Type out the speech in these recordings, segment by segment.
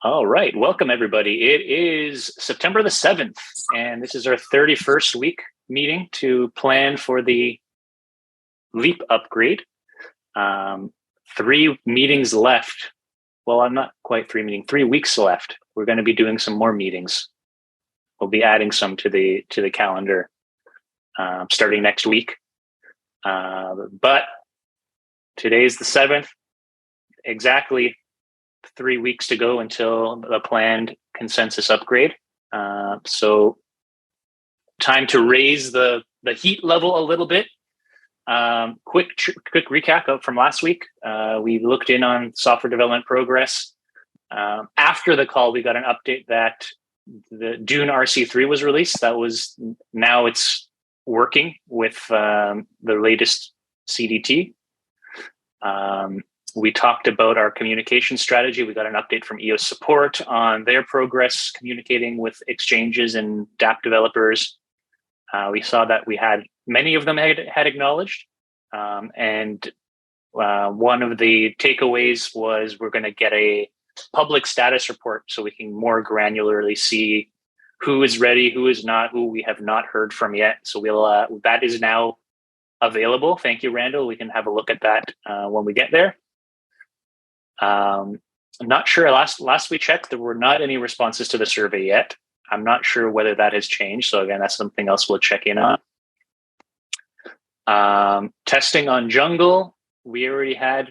All right. Welcome, everybody. It is September the 7th, and this is our 31st week meeting to plan for the LEAP upgrade. 3 meetings left. Well, I'm not quite 3 weeks left. We're going to be doing some more meetings. We'll be adding some to the calendar starting next week. But today's the 7th, exactly 3 weeks to go until the planned consensus upgrade. So time to raise the heat level a little bit. Quick recap from last week. We looked in on software development progress. After the call, we got an update that the Dune RC3 was released. Now it's working with the latest CDT. We talked about our communication strategy. We got an update from EOS support on their progress communicating with exchanges and dApp developers. We saw that we had many of them had acknowledged. And one of the takeaways was we're going to get a public status report so we can more granularly see who is ready, who is not, who we have not heard from yet. So that is now available. Thank you, Randall. We can have a look at that when we get there. I'm not sure. Last we checked, there were not any responses to the survey yet. I'm not sure whether that has changed. So again, that's something else we'll check in on. Testing on Jungle. We already had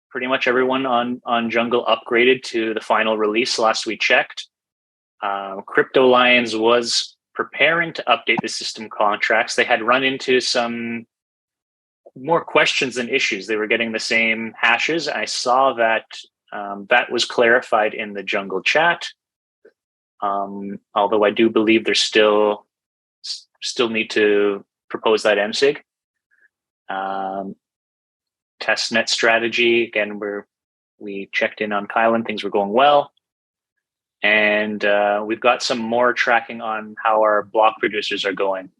pretty much everyone on Jungle upgraded to the final release last we checked. Crypto Lions was preparing to update the system contracts. They had run into some more questions than issues. They were getting the same hashes. I saw that that was clarified in the Jungle chat. Although I do believe there's still need to propose that MSIG. Testnet strategy. Again, we checked in on Kylin. Things were going well. And we've got some more tracking on how our block producers are going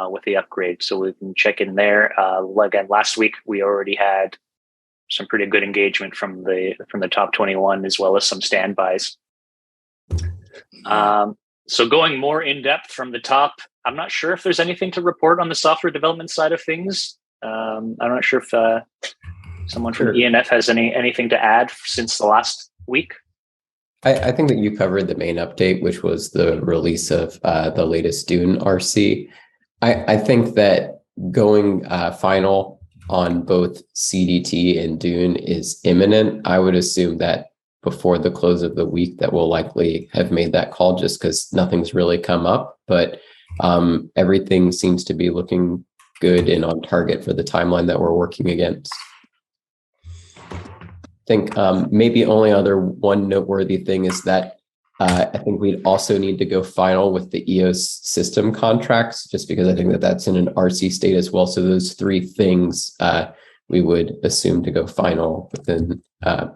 with the upgrade, so we can check in there. Again, last week we already had some pretty good engagement from the top 21 as well as some standbys. So going more in depth from the top, I'm not sure if there's anything to report on the software development side of things. I'm not sure if someone from ENF has anything to add since the last week. I think that you covered the main update, which was the release of the latest Dune RC. I think that going final on both CDT and Dune is imminent. I would assume that before the close of the week that we'll likely have made that call just because nothing's really come up. But everything seems to be looking good and on target for the timeline that we're working against. I think maybe only other one noteworthy thing is that I think we'd also need to go final with the EOS system contracts, just because I think that that's in an RC state as well. So those three things we would assume to go final within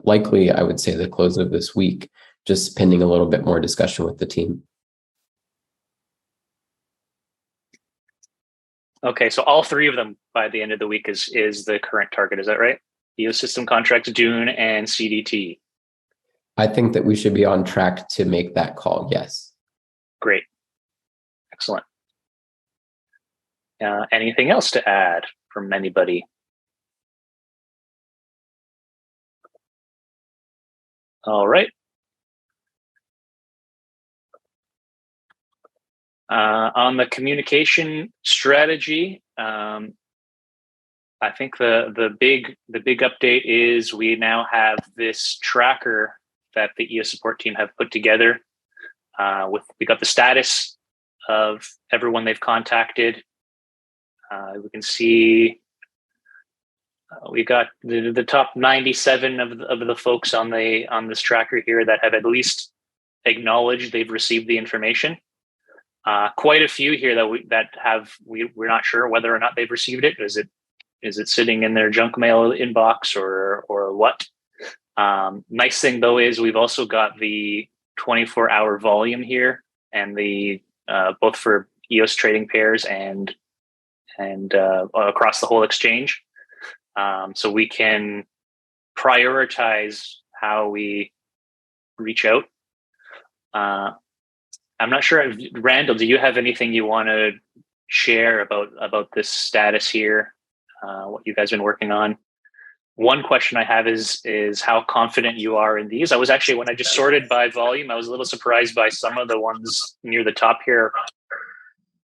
likely, I would say, the close of this week, just pending a little bit more discussion with the team. Okay, so all three of them by the end of the week is the current target. Is that right? EOS system contracts, Dune, and CDT. I think that we should be on track to make that call, yes. Great. Excellent. Anything else to add from anybody? All right. On the communication strategy, I think the big update is we now have this tracker that the EOS support team have put together. We got the status of everyone they've contacted. We can see we got the top 97 of the folks on this tracker here that have at least acknowledged they've received the information. Quite a few here we're not sure whether or not they've received it. Is it sitting in their junk mail inbox or what? Nice thing though is we've also got the 24-hour volume here, and the both for EOS trading pairs and across the whole exchange. So we can prioritize how we reach out I'm not sure. Randall, do you have anything you want to share about this status here? What you guys been working on? One question I have is how confident you are in these. I was actually, when I just sorted by volume, I was a little surprised by some of the ones near the top here.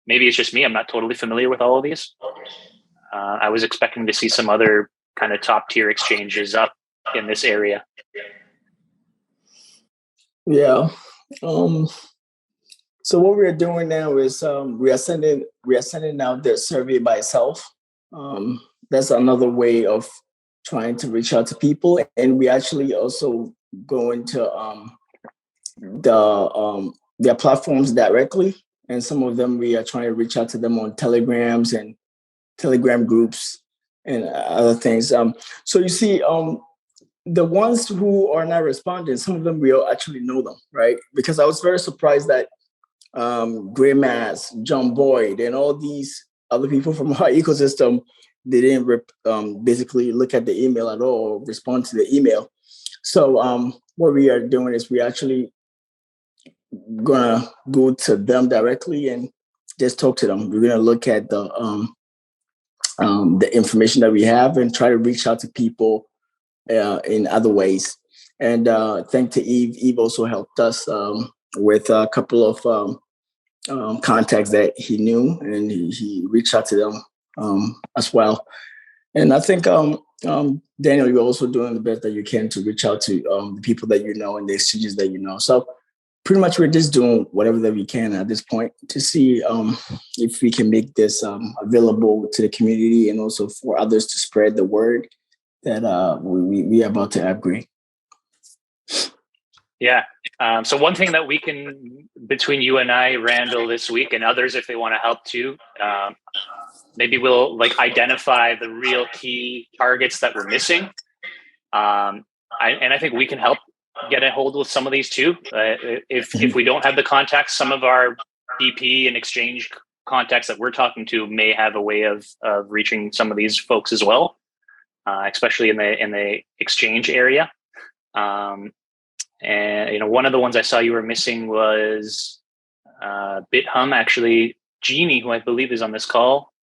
Maybe it's just me. I'm not totally familiar with all of these. I was expecting to see some other kind of top tier exchanges up in this area. Yeah. So what we are doing now is we are sending out the survey by itself. That's another way of trying to reach out to people, and we actually also go into their platforms directly, and some of them we are trying to reach out to them on Telegrams and Telegram groups and other things. So you see, the ones who are not responding, some of them we all actually know them, right? Because I was very surprised that Gray Mass, John Boyd, and all these other people from our ecosystem, they didn't basically look at the email at all or respond to the email. So what we are doing is we actually gonna go to them directly and just talk to them. We're gonna look at the information that we have and try to reach out to people in other ways. And thanks to Yves. Yves also helped us with a couple of contacts that he knew, and he reached out to them as well. And I think, Daniel, you're also doing the best that you can to reach out to the people that you know and the exchanges that you know. So pretty much we're just doing whatever that we can at this point to see if we can make this available to the community and also for others to spread the word that we are about to upgrade. Yeah. So one thing that we can, between you and I, Randall, this week, and others if they want to help too, maybe we'll identify the real key targets that we're missing. And I think we can help get a hold with some of these too. If we don't have the contacts, some of our BP and exchange contacts that we're talking to may have a way of reaching some of these folks as well, especially in the exchange area. And one of the ones I saw you were missing was BitHum. Actually, Jeannie, who I believe is on this call,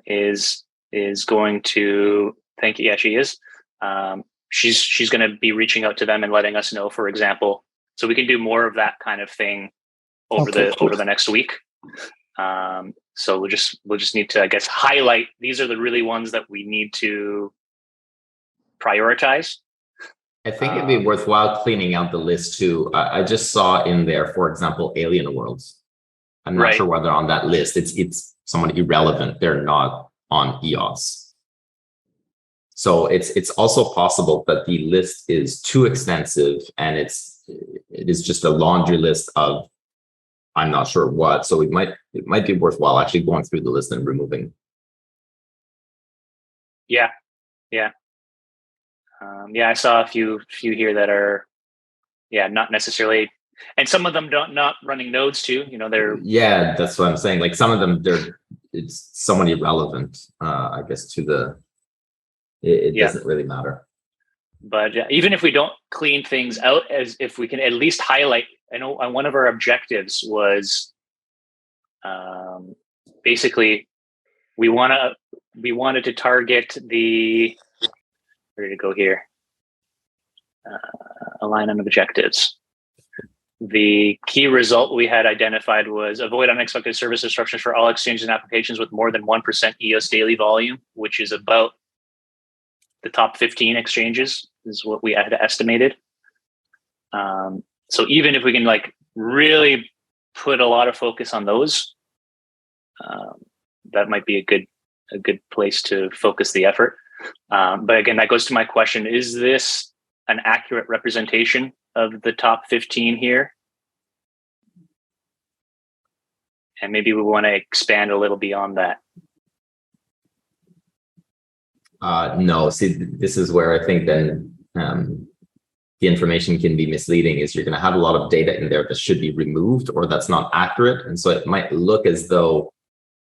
is going to. Thank you. Yeah, she is. She's going to be reaching out to them and letting us know, for example, so we can do more of that kind of thing over the next week. So we'll just need to, I guess, highlight these are the really ones that we need to prioritize. I think it'd be worthwhile cleaning out the list too. I just saw in there, for example, Alien Worlds. I'm not sure whether on that list it's someone irrelevant. They're not on EOS. So it's also possible that the list is too extensive and it is just a laundry list of I'm not sure what. So it might be worthwhile actually going through the list and removing. Yeah. I saw a few here that are, not necessarily, and some of them not running nodes too. They're that's what I'm saying. Like some of them, it's somewhat irrelevant, I guess, to the. It doesn't really matter. But even if we don't clean things out, as if we can at least highlight. I know one of our objectives was basically we wanted to target the. Where to go here? Align on objectives. The key result we had identified was avoid unexpected service disruptions for all exchanges and applications with more than 1% EOS daily volume, which is about the top 15 exchanges is what we had estimated. So even if we can really put a lot of focus on those, that might be a good place to focus the effort. But again, that goes to my question: is this an accurate representation of the top 15 here? And maybe we want to expand a little beyond that. No, see, this is where I think then the information can be misleading. Is you're going to have a lot of data in there that should be removed or that's not accurate. And so it might look as though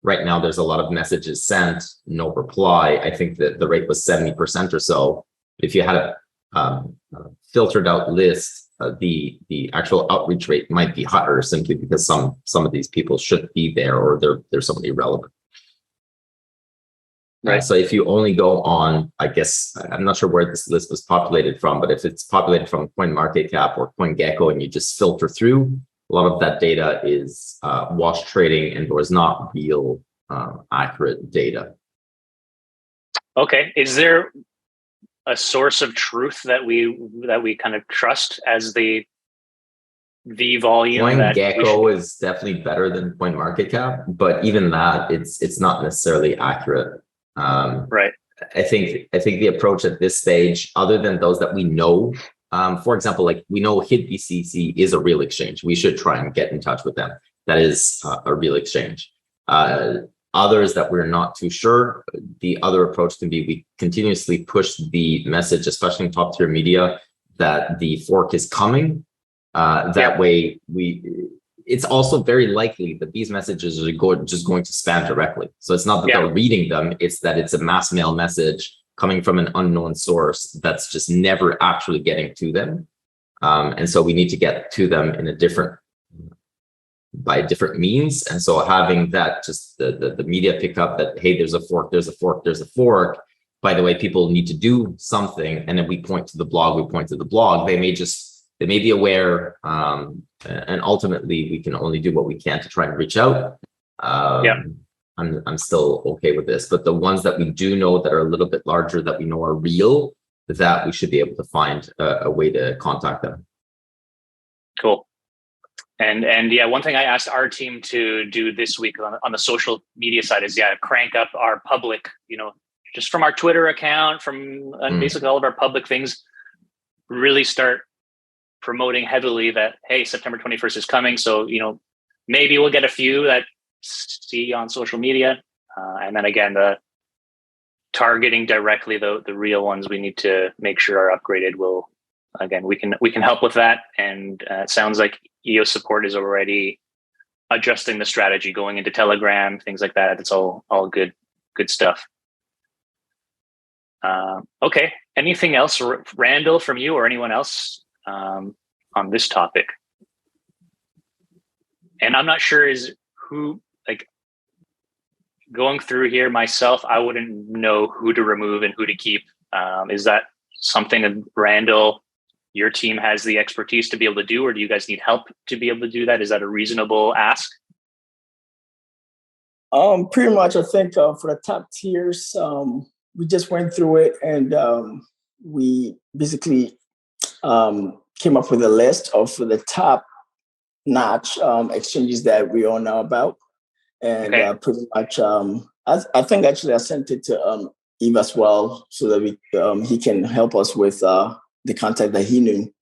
right now there's a lot of messages sent, no reply. I think that the rate was 70% or so. If you had a filtered out list the actual outreach rate might be higher simply because some of these people shouldn't be there, or they're somebody irrelevant. Right. So if you only go on, I guess, I'm not sure where this list was populated from, but if it's populated from CoinMarketCap or CoinGecko and you just filter through, a lot of that data is wash trading and was not real accurate data. Okay. Is there a source of truth that we kind of trust as the volume? CoinGecko is definitely better than CoinMarketCap, but even that, it's not necessarily accurate. Right. I think the approach at this stage, other than those that we know, for example, like we know HitBCC is a real exchange. We should try and get in touch with them. That is a real exchange. Others that we're not too sure, the other approach can be we continuously push the message, especially in top tier media, that the fork is coming. That way it's also very likely that these messages are just going to spam directly. So it's not that they're reading them, it's that it's a mass mail message coming from an unknown source that's just never actually getting to them. And so we need to get to them in by different means. And so having that, just the media pick up that, hey, there's a fork, there's a fork, there's a fork. By the way, people need to do something. And then we point to the blog, They may be aware, and ultimately we can only do what we can to try and reach out. I'm still okay with this, but the ones that we do know that are a little bit larger, that we know are real, that we should be able to find a way to contact them. Cool. And yeah, one thing I asked our team to do this week on the social media side is crank up our public, just from our Twitter account, from basically all of our public things, really start promoting heavily that, hey, September 21st is coming. So, maybe we'll get a few that see on social media. And then again, the targeting directly the real ones we need to make sure are upgraded we can help with that. And it sounds like EOS support is already adjusting the strategy, going into Telegram, things like that. It's all good stuff. Okay. Anything else, Randall, from you or anyone else on this topic? And I'm not sure going through here myself, I wouldn't know who to remove and who to keep. Is that something that Randall, your team has the expertise to be able to do, or do you guys need help to be able to do that? Is that a reasonable ask? Pretty much, I think for the top tiers, we just went through it and we basically came up with a list of the top notch exchanges that we all know about. And pretty much, I think actually I sent it to Yves as well, so that he can help us with the contact that he knew.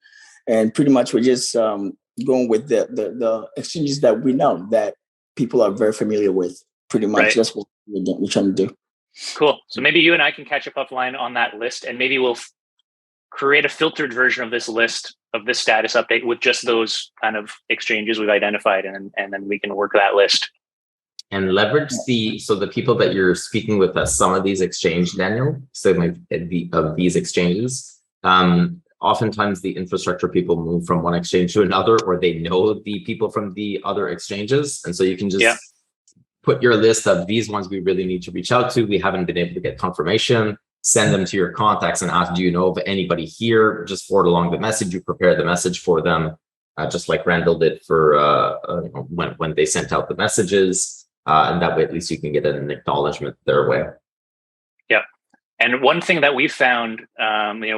And pretty much we're just going with the exchanges that we know that people are very familiar with. Pretty much that's what we're trying to do. Cool. So maybe you and I can catch up offline on that list, and maybe we'll create a filtered version of this list, of this status update, with just those kind of exchanges we've identified, and then we can work that list. And leverage the people that you're speaking with at some of these exchanges, Daniel, of these exchanges. Oftentimes the infrastructure people move from one exchange to another, or they know the people from the other exchanges. And so you can just put your list of these ones we really need to reach out to. We haven't been able to get confirmation. Send them to your contacts and ask, do you know of anybody here? Just forward along the message. You prepare the message for them, just like Randall did for when they sent out the messages. And that way, at least you can get an acknowledgement their way. Yeah. And one thing that we've found,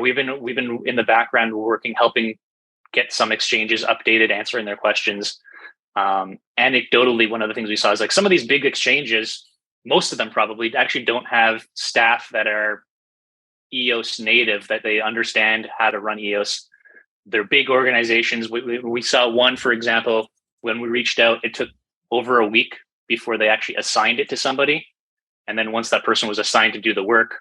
we've been in the background helping get some exchanges updated, answering their questions. Anecdotally, one of the things we saw is like some of these big exchanges, most of them probably actually don't have staff that are EOS native, that they understand how to run EOS. They're big organizations. We saw one, for example, when we reached out, it took over a week before they actually assigned it to somebody. And then once that person was assigned to do the work,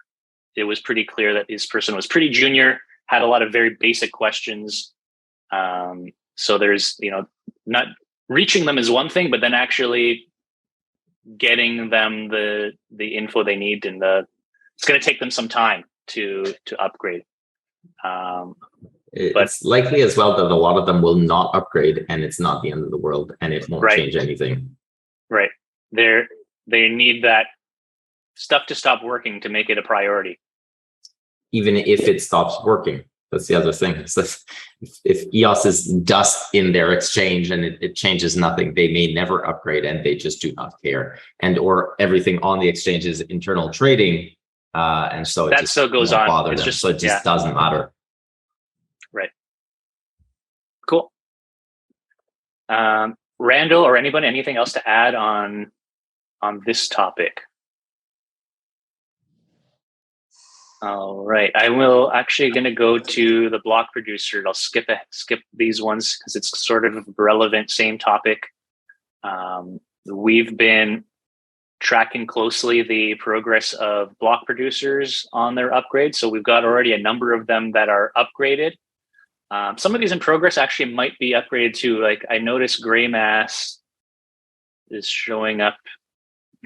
it was pretty clear that this person was pretty junior, had a lot of very basic questions. So there's, not reaching them is one thing, but then actually getting them the info they need, and it's going to take them some time to upgrade. It's likely as well that a lot of them will not upgrade, and it's not the end of the world, and it won't change anything. Right. They need that stuff to stop working to make it a priority. Even if it stops working, that's the other thing. So if EOS is dust in their exchange and it changes nothing, they may never upgrade, and they just do not care. And or everything on the exchange is internal trading, and so that still goes on. Bother them. So it just doesn't matter. Right. Cool. Randall or anybody, anything else to add on this topic? All right, I will actually going to go to the block producer. I'll skip these ones because it's sort of relevant, same topic. We've been tracking closely the progress of block producers on their upgrades. So we've got already a number of them that are upgraded. Some of these in progress actually might be upgraded too. Like I noticed Gray Mass is showing up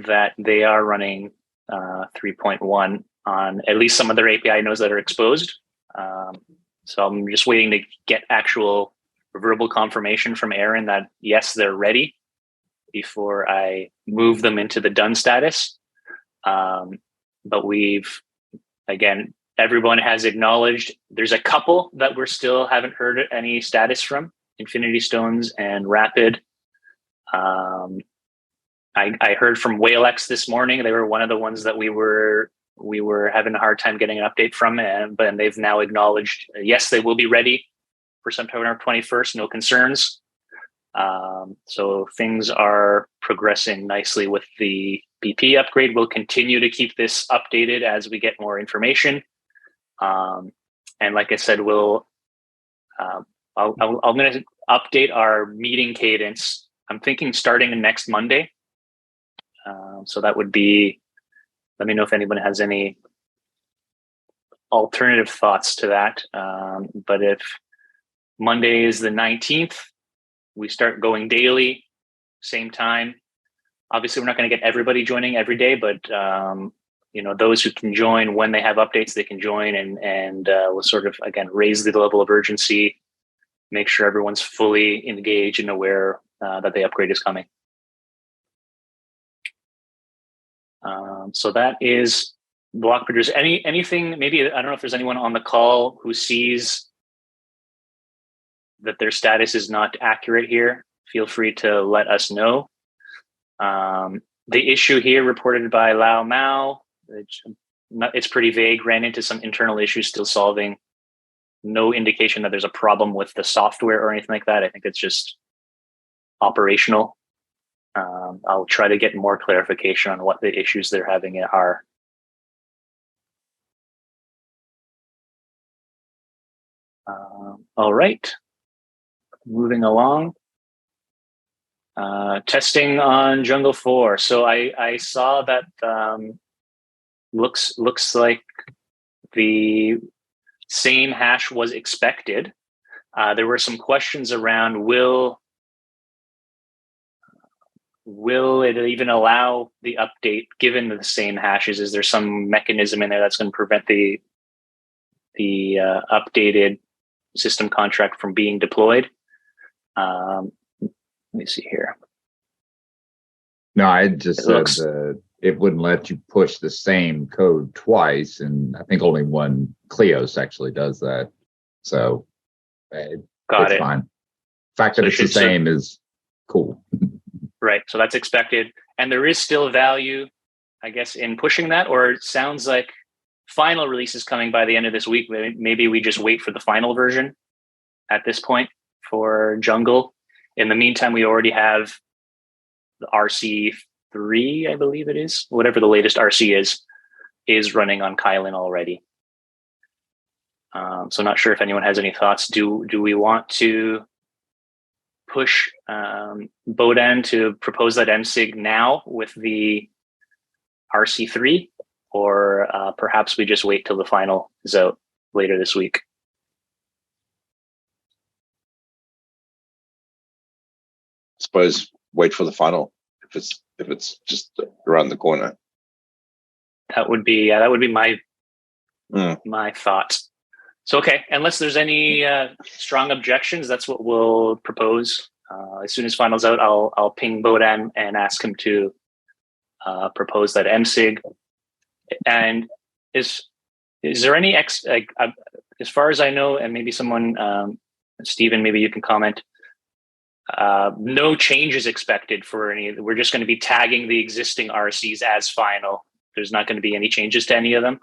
that they are running 3.1 on at least some of their API nodes that are exposed. So I'm just waiting to get actual verbal confirmation from Aaron that yes, they're ready before I move them into the done status. But everyone has acknowledged there's a couple that we're still haven't heard any status from, Infinity Stones and Rapid. I heard from WhaleX this morning. They were one of the ones that we were having a hard time getting an update from, but they've now acknowledged, yes, they will be ready for September 21st, no concerns. So things are progressing nicely with the BP upgrade. We'll continue to keep this updated as we get more information. And like I said, I'm going to update our meeting cadence. I'm thinking starting next Monday. So that would be, let me know if anyone has any alternative thoughts to that. But if Monday is the 19th, we start going daily, same time. Obviously, we're not going to get everybody joining every day, but those who can join when they have updates, they can join, and we'll sort of again raise the level of urgency, make sure everyone's fully engaged and aware that the upgrade is coming. So that is block producer. Anything, maybe, I don't know if there's anyone on the call who sees that their status is not accurate here. Feel free to let us know. The issue here reported by Lao Mao, it's pretty vague, ran into some internal issues still solving. No indication that there's a problem with the software or anything like that. I think it's just operational. I'll try to get more clarification on what the issues they're having are. All right, moving along. Testing on Jungle 4. So I saw that looks like the same hash was expected. There were some questions around will it even allow the update given the same hashes? Is there some mechanism in there that's going to prevent the updated system contract from being deployed? Let me see here. No, I just said that it wouldn't let you push the same code twice, and I think only one Kleos actually does that. So it's fine. The fact that it's the same is cool. Right. So that's expected. And there is still value, I guess, in pushing that, or it sounds like final release is coming by the end of this week. Maybe we just wait for the final version at this point for Jungle. In the meantime, we already have the RC3, I believe it is, whatever the latest RC is running on Kylin already. So not sure if anyone has any thoughts. Do we want to push Bodan to propose that MSIG now with the RC3, or perhaps we just wait till the final is out later this week? I suppose wait for the final if it's just around the corner. That would be my thought. So, okay, unless there's any strong objections, that's what we'll propose. As soon as final's out, I'll ping Bodan and ask him to propose that MSIG. And is there any as far as I know, and maybe someone, Stephen, maybe you can comment. No changes expected for any. We're just going to be tagging the existing RCs as final. There's not going to be any changes to any of them.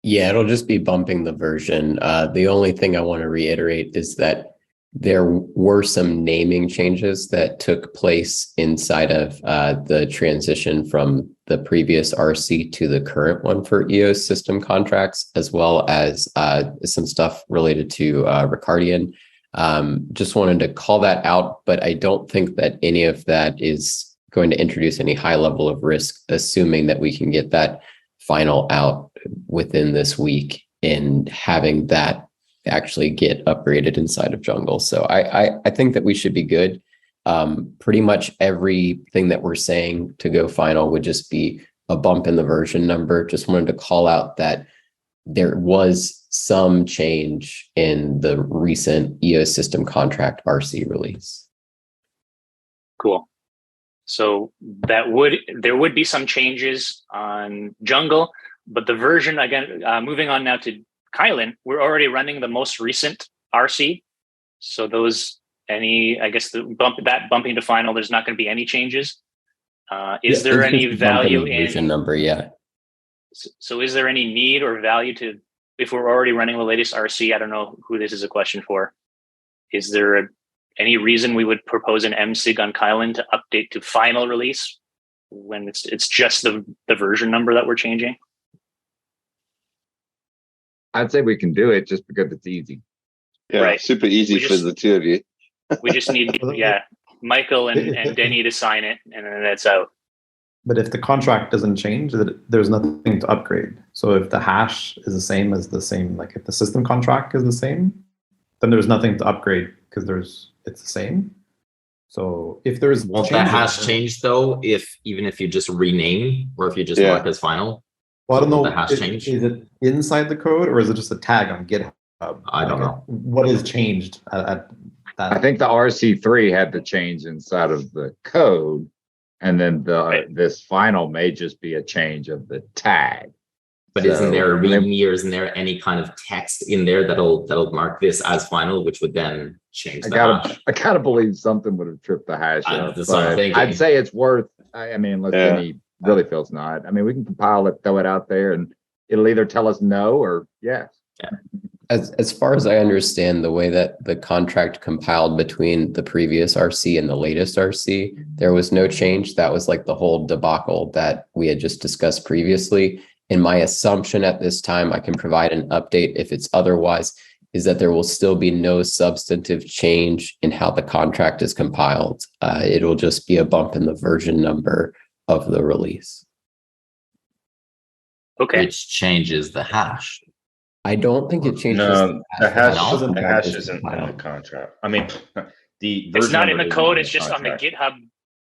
Yeah, it'll just be bumping the version. The only thing I want to reiterate is that there were some naming changes that took place inside of the transition from the previous RC to the current one for EOS system contracts, as well as some stuff related to Ricardian. Just wanted to call that out, but I don't think that any of that is going to introduce any high level of risk, assuming that we can get that final out within this week and having that actually get upgraded inside of Jungle. So I think that we should be good. Pretty much everything that we're saying to go final would just be a bump in the version number. Just wanted to call out that there was some change in the recent EOS system contract RC release. Cool. So there would be some changes on Jungle, but the version, again, moving on now to Kylin, we're already running the most recent RC. So bumping to final, there's not going to be any changes. Is there any value in version number? Yeah. So is there any need or value to, if we're already running the latest RC, I don't know who this is a question for. Is there any reason we would propose an MSIG on Kylin to update to final release when it's just the version number that we're changing? I'd say we can do it just because it's easy. Yeah, right. Super easy for the two of you. We just need, Michael and Denis to sign it, and then that's out. But if the contract doesn't change, there's nothing to upgrade. So if the hash is the same as the same, like if the system contract is the same, then there's nothing to upgrade because it's the same. So if there's won't that hash change though? Even if you just rename or if you just mark as final? Well, I don't know. The hash change? Is it inside the code or is it just a tag on GitHub? I don't know. What is changed at that? I think the RC3 had to change inside of the code, and then this final may just be a change of the tag. But isn't there a README or isn't there any kind of text in there that'll mark this as final, which would then change the hash? I gotta believe something would have tripped the hash up. That's what I'm thinking. I'd say it's worth. I mean, unless Denis really feels not. I mean, we can compile it, throw it out there, and it'll either tell us no or yes. Yeah. As far as I understand, the way that the contract compiled between the previous RC and the latest RC, there was no change. That was like the whole debacle that we had just discussed previously. And my assumption at this time, I can provide an update if it's otherwise, is that there will still be no substantive change in how the contract is compiled. It'll just be a bump in the version number of the release. Okay. Which changes the hash. I don't think it changes. No, the hash isn't in the contract. I mean, it's not in the code. It's just on the GitHub.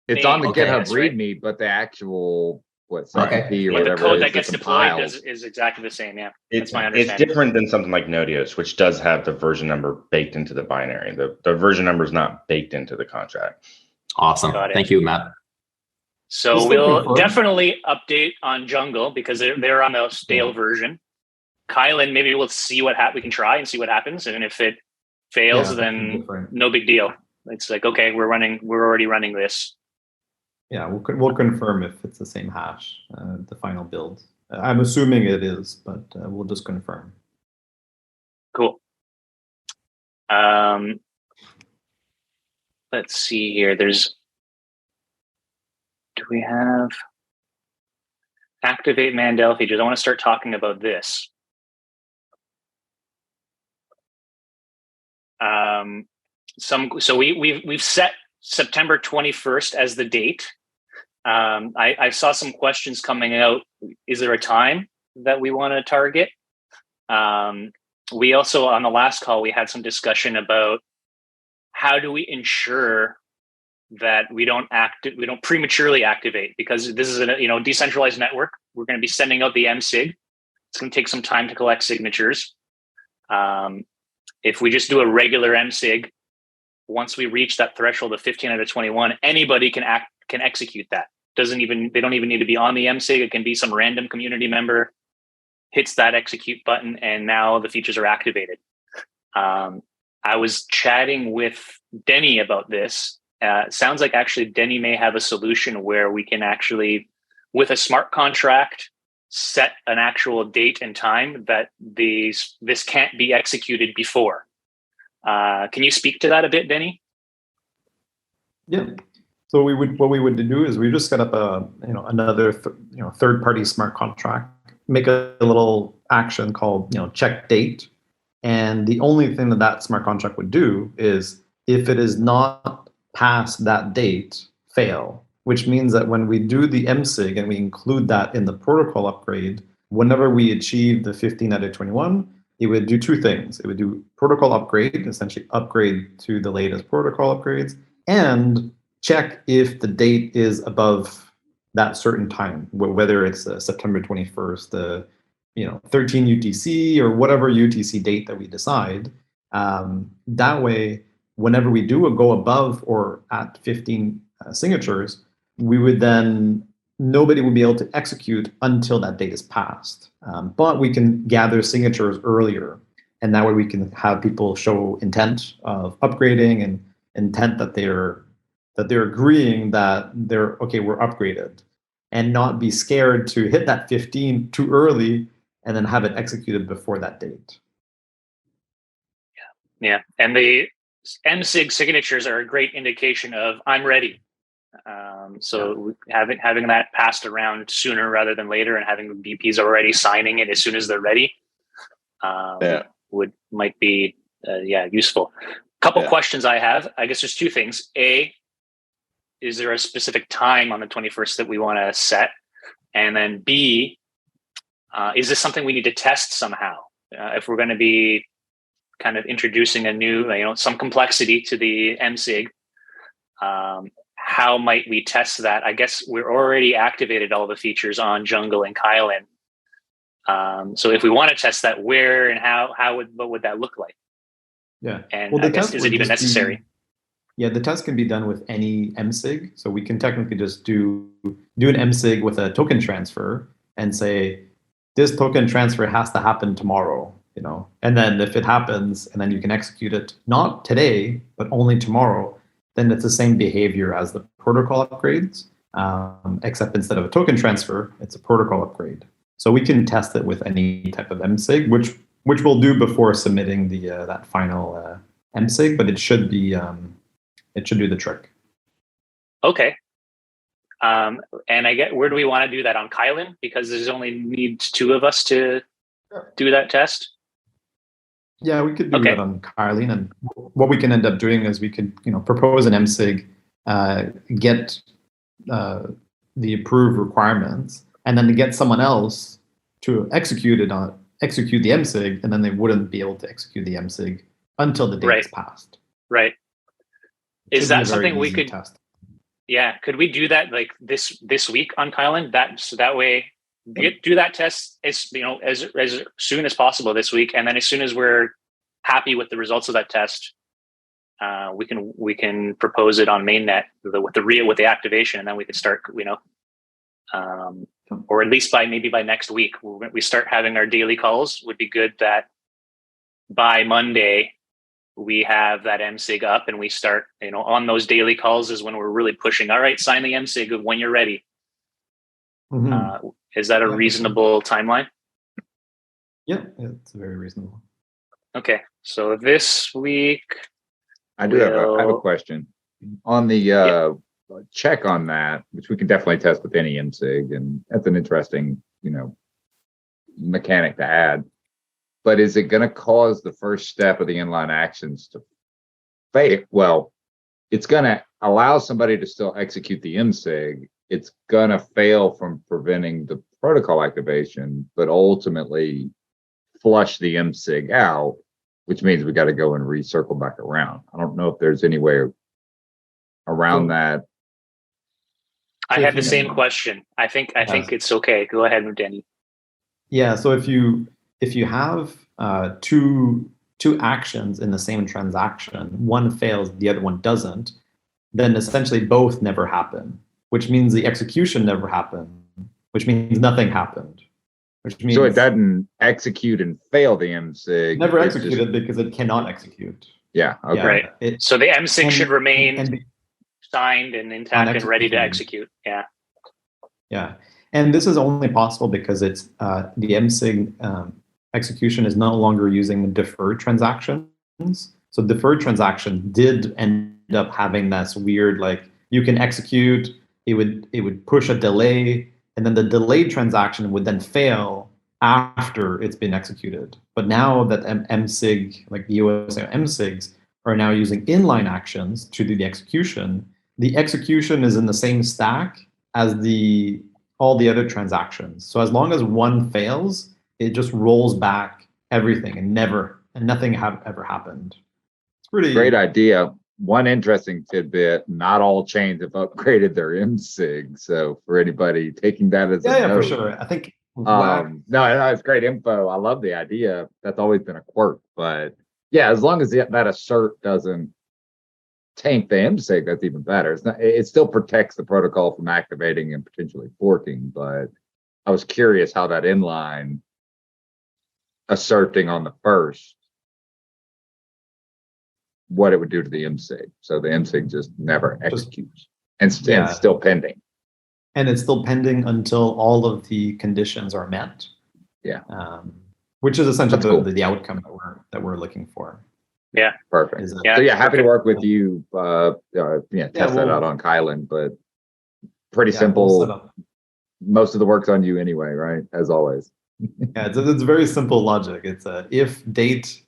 It's on the GitHub README, but the actual or whatever. The code that gets deployed is exactly the same. Yeah, that's my understanding. It's different than something like Node.js, which does have the version number baked into the binary. The version number is not baked into the contract. Awesome. Thank you, Matt. So we'll definitely update on Jungle because they're on the stale version. Kylin, maybe we'll see what we can try and see what happens, and if it fails, then no big deal. It's like, okay, we're already running this. Yeah, we'll confirm if it's the same hash, the final build. I'm assuming it is, but we'll just confirm. Cool. Let's see here. Do we have activate Mandel features? I want to start talking about this. So we've set September 21st as the date. I saw some questions coming out. Is there a time that we want to target? We also, on the last call, we had some discussion about how do we ensure that we don't prematurely activate, because this is a decentralized network. We're going to be sending out the MSIG. It's going to take some time to collect signatures. If we just do a regular MSIG, once we reach that threshold of 15 out of 21, anybody can execute that. They don't even need to be on the MSIG. It can be some random community member hits that execute button, and now the features are activated. I was chatting with Denis about this. Sounds like actually Denis may have a solution where we can actually, with a smart contract, set an actual date and time that this can't be executed before. Can you speak to that a bit, Denis? Yeah. So what we would do is we just set up another third-party smart contract, make a little action called check date, and the only thing that smart contract would do is, if it is not past that date, fail. Which means that when we do the MSIG and we include that in the protocol upgrade, whenever we achieve the 15 out of 21, it would do two things. It would do protocol upgrade, essentially upgrade to the latest protocol upgrades, and check if the date is above that certain time, whether it's September 21st, 13 UTC, or whatever UTC date that we decide. That way, whenever we do go above or at 15 signatures, nobody will be able to execute until that date is passed. But we can gather signatures earlier, and that way we can have people show intent of upgrading and intent that they're agreeing that we're upgraded, and not be scared to hit that 15 too early and then have it executed before that date. Yeah. And the MSIG signatures are a great indication of I'm ready. Having that passed around sooner rather than later, and having the VPs already signing it as soon as they're ready, might be useful. Couple questions I have. I guess there's two things. A, is there a specific time on the 21st that we want to set? And then B, is this something we need to test somehow? If we're going to be kind of introducing a new, some complexity to the MSIG, how might we test that? I guess we're already activated all the features on Jungle and Kylin. So if we want to test that, where and what would that look like? Yeah. And I guess, is it even necessary? The test can be done with any MSIG. So we can technically just do an MSIG with a token transfer and say, this token transfer has to happen tomorrow, and then if it happens, and then you can execute it, not today, but only tomorrow, then it's the same behavior as the protocol upgrades, except instead of a token transfer, it's a protocol upgrade. So we can test it with any type of MSIG, which we'll do before submitting that final MSIG, but it should be it should do the trick. Okay. And I get, where do we want to do that, on Kylin? Because there's only needs two of us to do that test. Yeah, we could do that on Kylin, and what we can end up doing is we could, propose an MSIG, get the approved requirements, and then to get someone else to execute the MSIG, and then they wouldn't be able to execute the MSIG until the date is passed. Right. Is that something we could test? Yeah, could we do that like this week on Kylin? That way, do that test as soon as possible this week, and then as soon as we're happy with the results of that test, we can propose it on mainnet with the activation, and then we can start. Or at least by next week, we start having our daily calls. Would be good that by Monday we have that MSIG up, and we start, on those daily calls is when we're really pushing. All right, sign the MSIG when you're ready. Mm-hmm. Is that a reasonable timeline? Yeah, it's very reasonable. Okay, so this week, I have a question on the check on that, which we can definitely test with any MSIG, and that's an interesting, mechanic to add. But is it going to cause the first step of the inline actions to fail? Well, it's going to allow somebody to still execute the MSIG. It's going to fail from preventing the protocol activation, but ultimately flush the MSIG out, which means we got to go and recircle back around. I don't know if there's any way around that. I had the same question. I think it's okay. Go ahead, Denis. Yeah. So if you if you have two actions in the same transaction, one fails, the other one doesn't, then essentially both never happen, which means the execution never happened, which means nothing happened, which means so it doesn't execute and fail the MSIG. never executed because it cannot execute. Yeah. Okay. Yeah, Right. So the MSIG should remain and signed and intact and ready to execute. Yeah. Yeah. And this is only possible because it's the MSIG execution is no longer using the deferred transactions. So deferred transaction did end up having this weird, like, you can execute, it would push a delay, and then the delayed transaction would then fail after it's been executed. But now that MSIG, like the EOSIO MSIGs, are now using inline actions to do the execution is in the same stack as all the other transactions. So as long as one fails, it just rolls back everything and nothing ever happened. It's pretty great idea. One interesting tidbit: not all chains have upgraded their MSIG. So for anybody taking that as a note, for sure. I think no, it's great info. I love the idea. That's always been a quirk, but yeah, as long as that assert doesn't tank the MSIG, that's even better. It still protects the protocol from activating and potentially forking, but I was curious how that inline asserting on the first, what it would do to the MSIG. So the MSIG just never executes and still pending. And it's still pending until all of the conditions are met. Yeah. Which is essentially cool. the outcome that we're looking for. Yeah. Perfect. So happy to work with you. Test that out on Kylin, but pretty simple. Most of the work's on you anyway, right? As always. Yeah, it's very simple logic. It's if date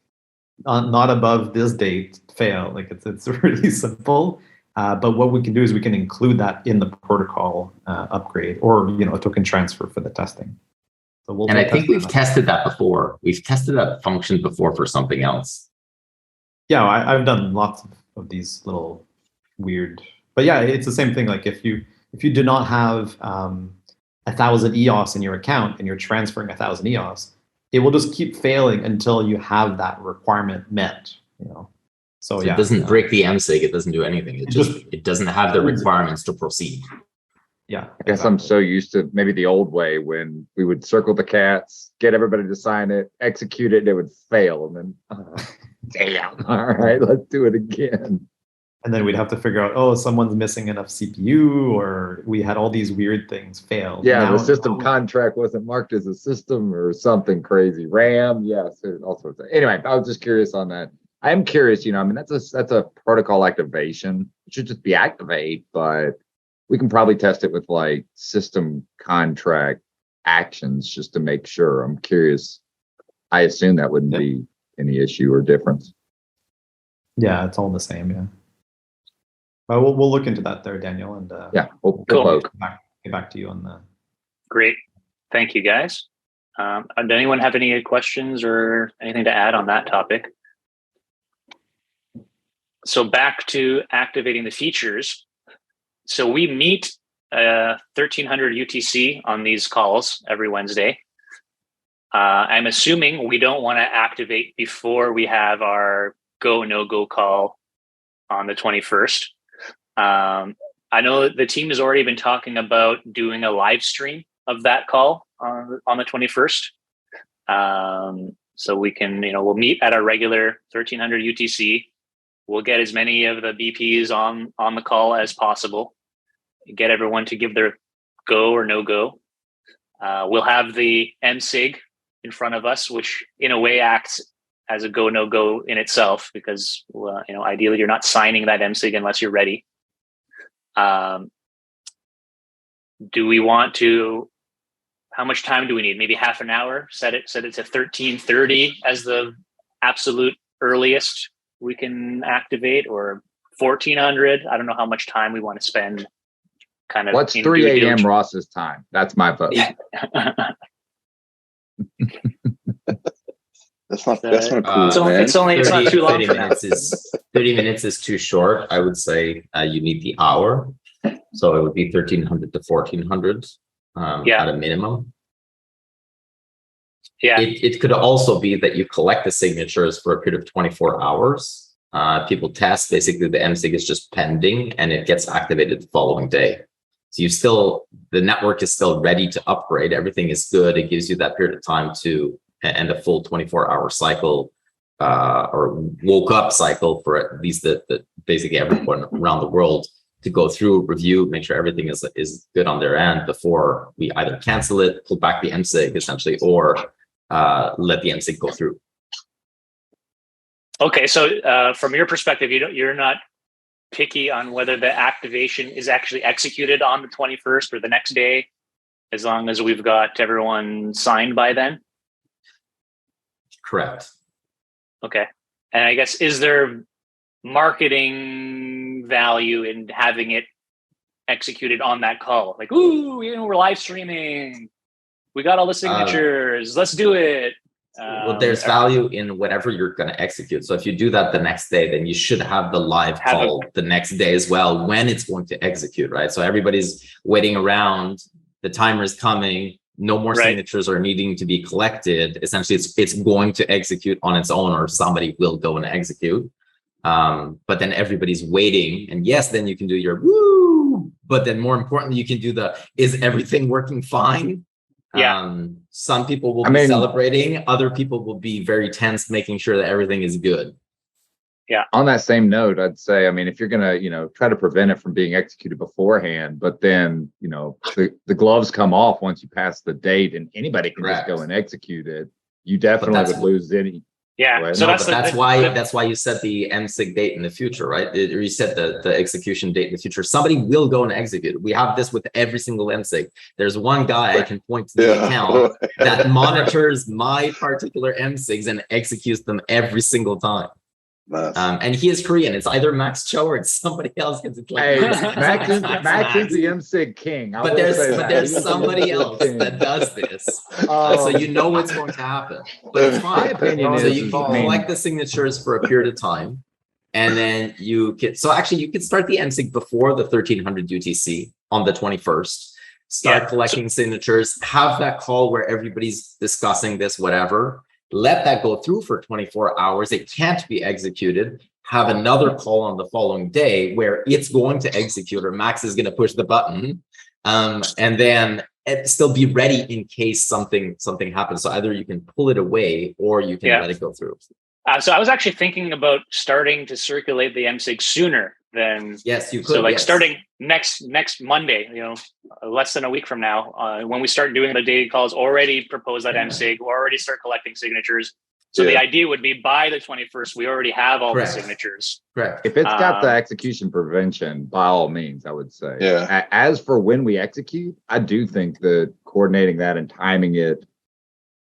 not above this date fail. Like it's really simple. But what we can do is we can include that in the protocol upgrade or a token transfer for the testing. So I think we've tested that before. We've tested that function before for something else. Yeah, I've done lots of these little weird, but yeah, it's the same thing. Like if you do not have 1,000 EOS in your account and you're transferring 1,000 EOS, it will just keep failing until you have that requirement met. So it doesn't break the MSIG. It doesn't do anything. It doesn't have the requirements to proceed. Yeah, I guess I'm so used to maybe the old way when we would circle the cats, get everybody to sign it, execute it, and it would fail, and then damn, all right, let's do it again. And then we'd have to figure out, someone's missing enough CPU, or we had all these weird things fail. Yeah, the system contract wasn't marked as a system or something crazy. RAM, yes, all sorts of. Anyway, I was just curious on that. I am curious, that's a protocol activation. It should just be activate, but we can probably test it with like system contract actions just to make sure. I'm curious. I assume that wouldn't be any issue or difference. Yeah, it's all the same. Yeah. But we'll look into that there, Daniel, and we'll get back to you on that. Great, thank you, guys. Does anyone have any questions or anything to add on that topic? So back to activating the features. So we meet 1300 UTC on these calls every Wednesday. I'm assuming we don't want to activate before we have our go, no-go call on the 21st. I know the team has already been talking about doing a live stream of that call on the 21st. So we can, we'll meet at our regular 1300 UTC. We'll get as many of the BPs on the call as possible. Get everyone to give their go or no go. We'll have the MSIG in front of us, which in a way acts as a go, no go in itself, because ideally you're not signing that MSIG unless you're ready. Do we want to? How much time do we need? Maybe half an hour. Set it to 13:30 as the absolute earliest we can activate, or 1400. I don't know how much time we want to spend. Kind of. What's 3 a.m. Ross's time? That's my vote. Yeah. That's not cool. It's not too long. 30 minutes is 30 minutes is too short. I would say you need the hour, so it would be 1300 to 1400 at a minimum. Yeah. It could also be that you collect the signatures for a period of 24 hours. People test, basically the MSIG is just pending and it gets activated the following day. So the network is still ready to upgrade. Everything is good. It gives you that period of time to end a full 24-hour cycle or woke up cycle for at least the basically everyone around the world to go through, review, make sure everything is good on their end before we either cancel it, pull back the MSIG essentially, or let the MSIG go through. Okay, so from your perspective, you're not picky on whether the activation is actually executed on the 21st or the next day, as long as we've got everyone signed by then? Correct. Okay. And I guess, is there marketing value in having it executed on that call? Like, ooh, we're live streaming. We got all the signatures. Let's do it. Well, there's value in whatever you're going to execute. So if you do that the next day, then you should have the live call the next day as well when it's going to execute, right? So everybody's waiting around. The timer is coming. No more signatures are needing to be collected. Essentially, it's going to execute on its own, or somebody will go and execute. But then everybody's waiting. And yes, then you can do your woo. But then more importantly, you can do is everything working fine? Yeah. Some people will be celebrating. Other people will be very tense, making sure that everything is good. Yeah. On that same note, I'd say, I mean, if you're going to, try to prevent it from being executed beforehand, but then, the gloves come off once you pass the date and anybody can just go and execute it, you definitely would lose any. Yeah. Right? So that's why you set the MSIG date in the future, right? Or you set the execution date in the future. Somebody will go and execute. We have this with every single MSIG. There's one guy I can point to the account that monitors my particular MSIGs and executes them every single time. Nice. And he is Korean. It's either Max Cho or it's somebody else. It's like, Max is the MSIG king. But there's somebody else that does this. So you know what's going to happen. But it's fine. My opinion so is you can collect the signatures for a period of time. And then you can start the MSIG before the 1300 UTC on the 21st. Start collecting signatures, have that call where everybody's discussing this, whatever. Let that go through for 24 hours. It can't be executed. Have another call on the following day where it's going to execute, or Max is going to push the button, and then still be ready in case something happens. So either you can pull it away or you can let it go through. So I was actually thinking about starting to circulate the MSIG sooner than. Yes, you could. So starting next Monday, less than a week from now, when we start doing the daily calls, already propose that MSIG, we'll already start collecting signatures. So the idea would be by the 21st, we already have all the signatures. Correct. If it's got the execution prevention, by all means, I would say. Yeah. As for when we execute, I do think that coordinating that and timing it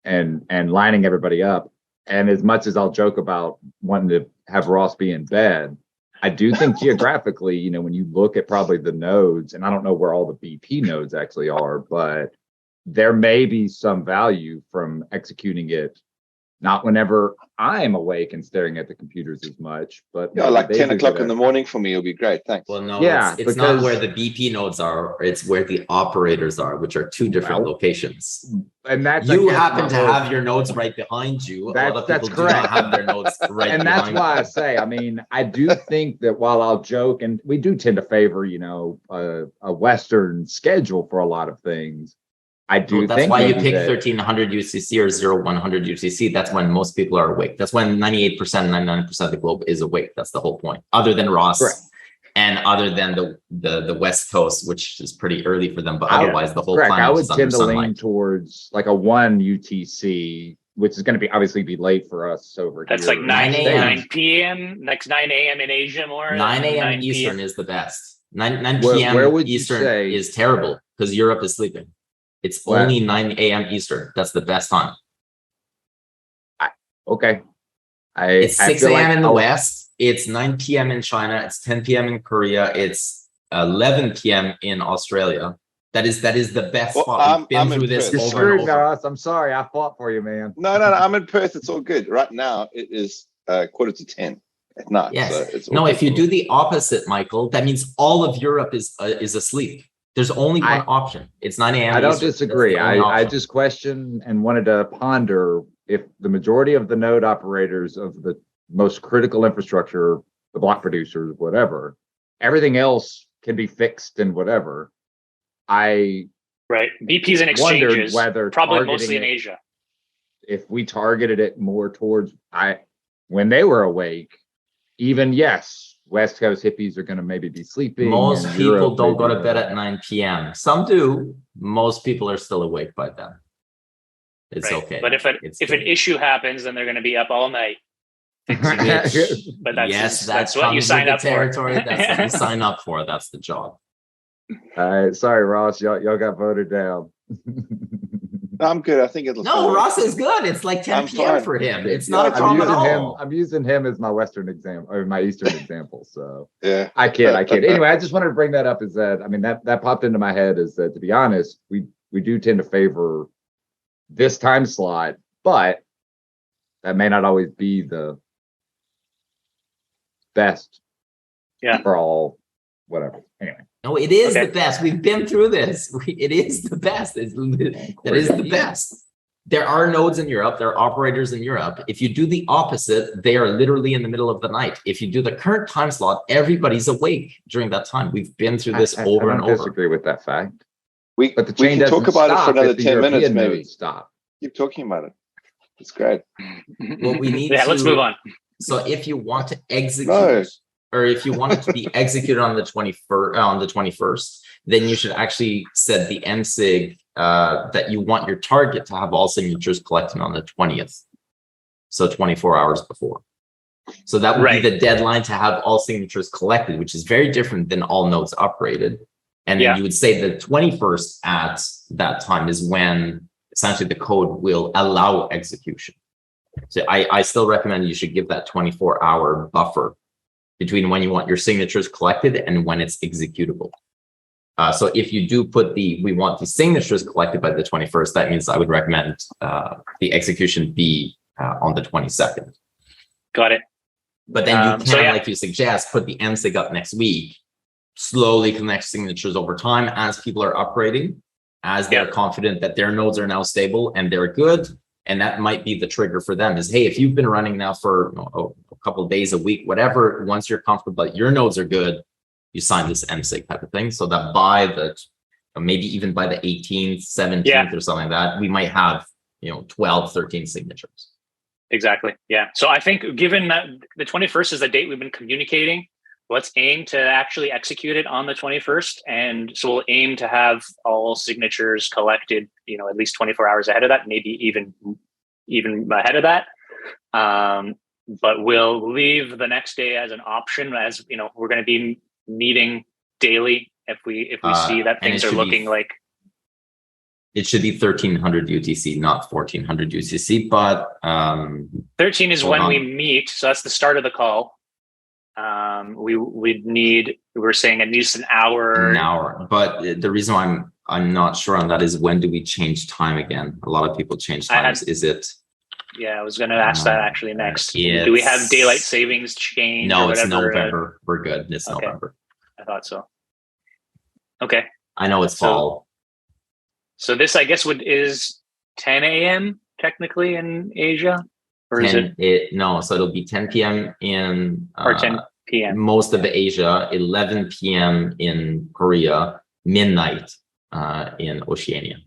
and lining everybody up. And as much as I'll joke about wanting to have Ross be in bed, I do think geographically, when you look at probably the nodes, and I don't know where all the BP nodes actually are, but there may be some value from executing it, not whenever I'm awake and staring at the computers as much, but like 10 o'clock in the morning for me will be great. Thanks. Well, no, it's not where the BP nodes are, it's where the operators are, which are two different locations. And that's you happen to have your nodes right behind you. A lot of people do not have their nodes right and behind that's why I say, I do think that while I'll joke, and we do tend to favor, a Western schedule for a lot of things, I do that's think why you pick 1300 UTC or 0100 UTC. That's when most people are awake. That's when 98%, 99% of the globe is awake. That's the whole point. Other than Ross and other than the West Coast, which is pretty early for them, but otherwise the whole planet I would is under tend to sunlight. lean towards like a 1 UTC, which is going to be late for us over here. That's like 9 p.m. Next 9 a.m. in Asia more. 9 a.m. Eastern is the best. 9 p.m. Where would Eastern you say is terrible because Europe is sleeping. It's only 9 a.m. Eastern. That's the best time. It's 6 a.m. in the West. It's 9 p.m. in China. It's 10 p.m. in Korea. It's 11 p.m. in Australia. That is the best spot. We've been through this over and over. I'm sorry. I fought for you, man. No. I'm in Perth. It's all good. Right now, it is 9:45 at night. Yes. So it's if you do the opposite, Michael, that means all of Europe is asleep. There's only one option. It's 9 a.m. I don't Eastern. disagree. I just question and wanted to ponder if the majority of the node operators of the most critical infrastructure, the block producers, whatever, everything else can be fixed and whatever. Right. VPs and exchanges, whether probably mostly in Asia. If we targeted it more towards when they were awake, even West Coast hippies are going to maybe be sleeping. Most people don't go to bed at 9 p.m. Some do. Most people are still awake by then. It's okay. But if an issue happens, then they're going to be up all night. But that's what you sign up for. That's what you sign up for. That's the job. All right, sorry, Ross. Y'all got voted down. I'm good. I think it'll. No, Ross is good. It's like 10 p.m. for him. It's not a problem at all. I'm using him as my Western example or my Eastern example. So yeah, I kid. Anyway, I just wanted to bring that up. Is that that popped into my head? Is that, to be honest, we do tend to favor this time slot, but that may not always be the best. Yeah. For all, whatever. Anyway. No, it is the best. We've been through this. It is the best. It is the best. There are nodes in Europe. There are operators in Europe. If you do the opposite, they are literally in the middle of the night. If you do the current time slot, everybody's awake during that time. We've been through this over and over. I disagree with that fact. But the chain can talk about it for another 10 minutes, maybe. Stop. Keep talking about it. It's great. Well, we need let's move on. So if you want to execute... or if you want it to be executed on the 21st, then you should actually set the MSIG that you want your target to have all signatures collected on the 20th. So 24 hours before. So that would be the deadline to have all signatures collected, which is very different than all nodes operated. And then you would say the 21st at that time is when essentially the code will allow execution. So I still recommend you should give that 24-hour buffer between when you want your signatures collected and when it's executable. So if you do put we want the signatures collected by the 21st, that means I would recommend the execution be on the 22nd. Got it. But then you can, like you suggest, put the MSIG up next week, slowly connect signatures over time as people are upgrading, as they're confident that their nodes are now stable and they're good. And that might be the trigger for them is, hey, if you've been running now for a couple of days, a week, whatever, once you're comfortable that your nodes are good, you sign this MSIG type of thing. So that by maybe even by the 18th, 17th or something like that, we might have, 12, 13 signatures. Exactly. Yeah. So I think given that the 21st is the date we've been communicating, let's aim to actually execute it on the 21st. And so we'll aim to have all signatures collected, at least 24 hours ahead of that, maybe even ahead of that. But we'll leave the next day as an option, as we're going to be meeting daily if we see that things are looking like. It should be 1300 UTC, not 1400 UTC, but 13 is when we meet. So that's the start of the call. We're saying at least an hour. An hour. But the reason why I'm not sure on that is, when do we change time again? A lot of people change times. Is it? Yeah, I was going to ask that actually next. Do we have daylight savings change? No, it's November. We're good. It's November. I thought so. Okay. I know it's fall. So this, I guess, is 10 a.m. technically in Asia, or is it? No, so it'll be 10 p.m. in or 10 p.m. most of Asia, 11 p.m. in Korea, midnight in Oceania.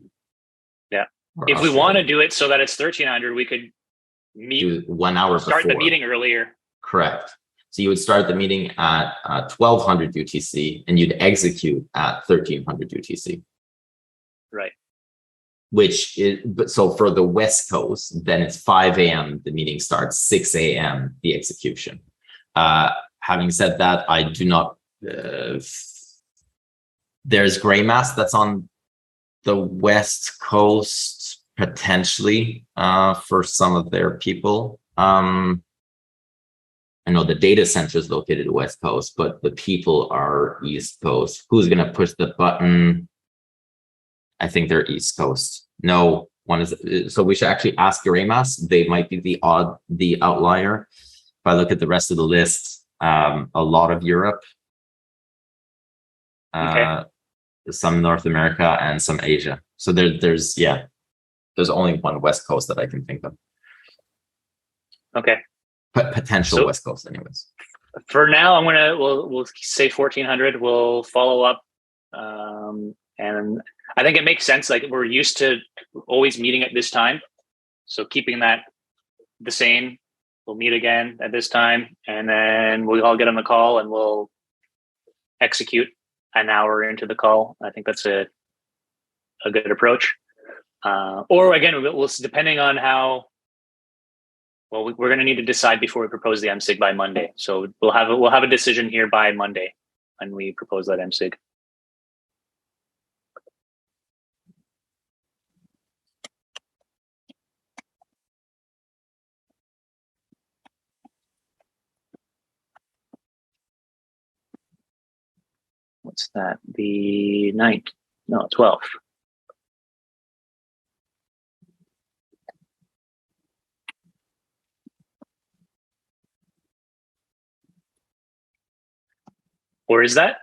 Yeah. If we want to do it so that it's 1300, we could do 1 hour start before. The meeting earlier. Correct. So you would start the meeting at 1200 UTC and you'd execute at 1300 UTC. Right. So for the West Coast, then it's 5 a.m. the meeting starts, 6 a.m. the execution. Having said that, I do not. There's gray mass that's on the West Coast potentially for some of their people. I know the data center is located West Coast, but the people are East Coast. Who's going to push the button? I think they're East Coast. No one is. So we should actually ask Uremas. They might be the outlier. If I look at the rest of the list, a lot of Europe. some North America, and some Asia. So there's only one West Coast that I can think of. Okay. Potential West Coast, anyways. For now, we'll say 1400. We'll follow up, and I think it makes sense. Like, we're used to always meeting at this time, so keeping that the same. We'll meet again at this time, and then we'll all get on the call and we'll execute an hour into the call. I think that's a good approach. Or again, we'll depending on how. Well, we're going to need to decide before we propose the MSIG by Monday. So we'll have a decision here by Monday when we propose that MSIG. What's that? The 9th? No, 12th. Or is that,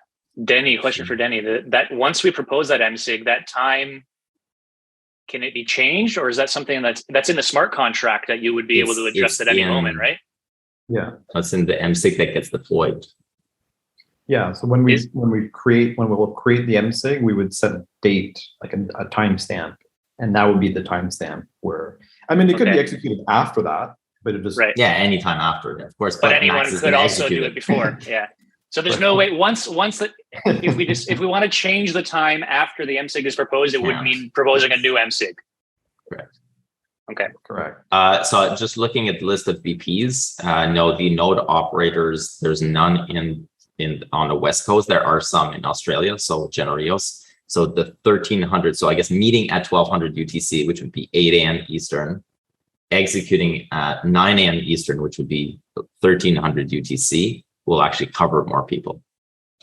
Denis, question for Denis, that once we propose that MSIG, that time, can it be changed? Or is that something that's in the smart contract that you would be able to adjust at any moment, right? Yeah. That's in the MSIG that gets deployed. Yeah, so when we'll create the MSIG, we would set a date, like a timestamp, and that would be the timestamp where, I mean, it could be executed after that, but it just anytime after, of course. But anyone could also do it before. Yeah. So there's no way once that if we want to change the time after the MSIG is proposed, it would mean proposing a new MSIG. Correct. Okay. Correct. So just looking at the list of VPs, no, the node operators, there's none on the West Coast. There are some in Australia, so general EOS. So the 1300, so I guess meeting at 1200 UTC, which would be 8 a.m. Eastern, executing at 9 a.m. Eastern, which would be 1300 UTC, will actually cover more people.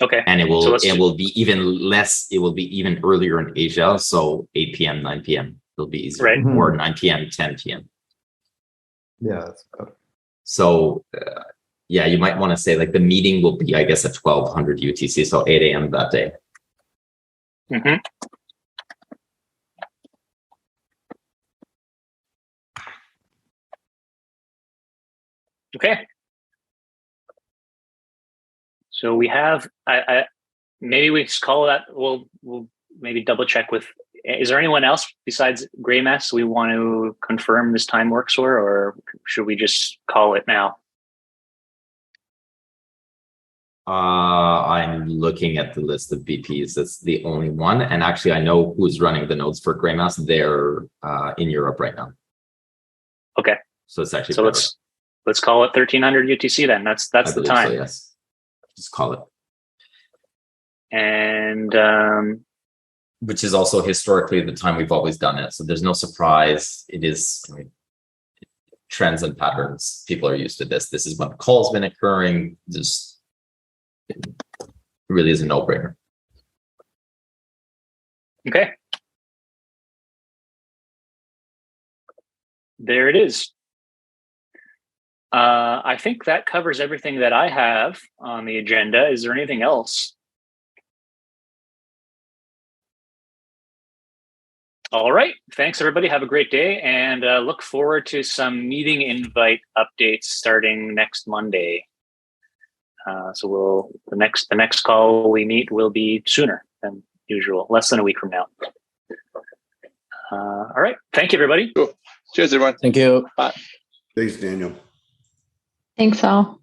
Okay. And it will be even less, it will be even earlier in Asia. So 8 p.m., 9 p.m. will be easier, right. Or 9 p.m., 10 p.m. Yeah, that's better. So you might want to say like the meeting will be, I guess, at 1200 UTC, so 8 a.m. that day. Mm-hmm. Okay. So we have, maybe we just call that, we'll maybe double check with, is there anyone else besides Gray Mess we want to confirm this time works for, or should we just call it now? I'm looking at the list of VPs. That's the only one. And actually, I know who's running the nodes for Gray Mess. They're in Europe right now. Okay. So it's actually so better. Let's call it 1300 UTC then. That's the time. So, yes. Just call it. And which is also historically the time we've always done it. So there's no surprise. It is trends and patterns. People are used to this. This is when the call's been occurring. It really is a no-brainer. Okay. There it is. I think that covers everything that I have on the agenda. Is there anything else? All right. Thanks, everybody. Have a great day, and look forward to some meeting invite updates starting next Monday. So the next call we meet will be sooner than usual, less than a week from now. All right. Thank you, everybody. Cool. Cheers, everyone. Thank you. Bye. Thanks, Daniel. Thanks all.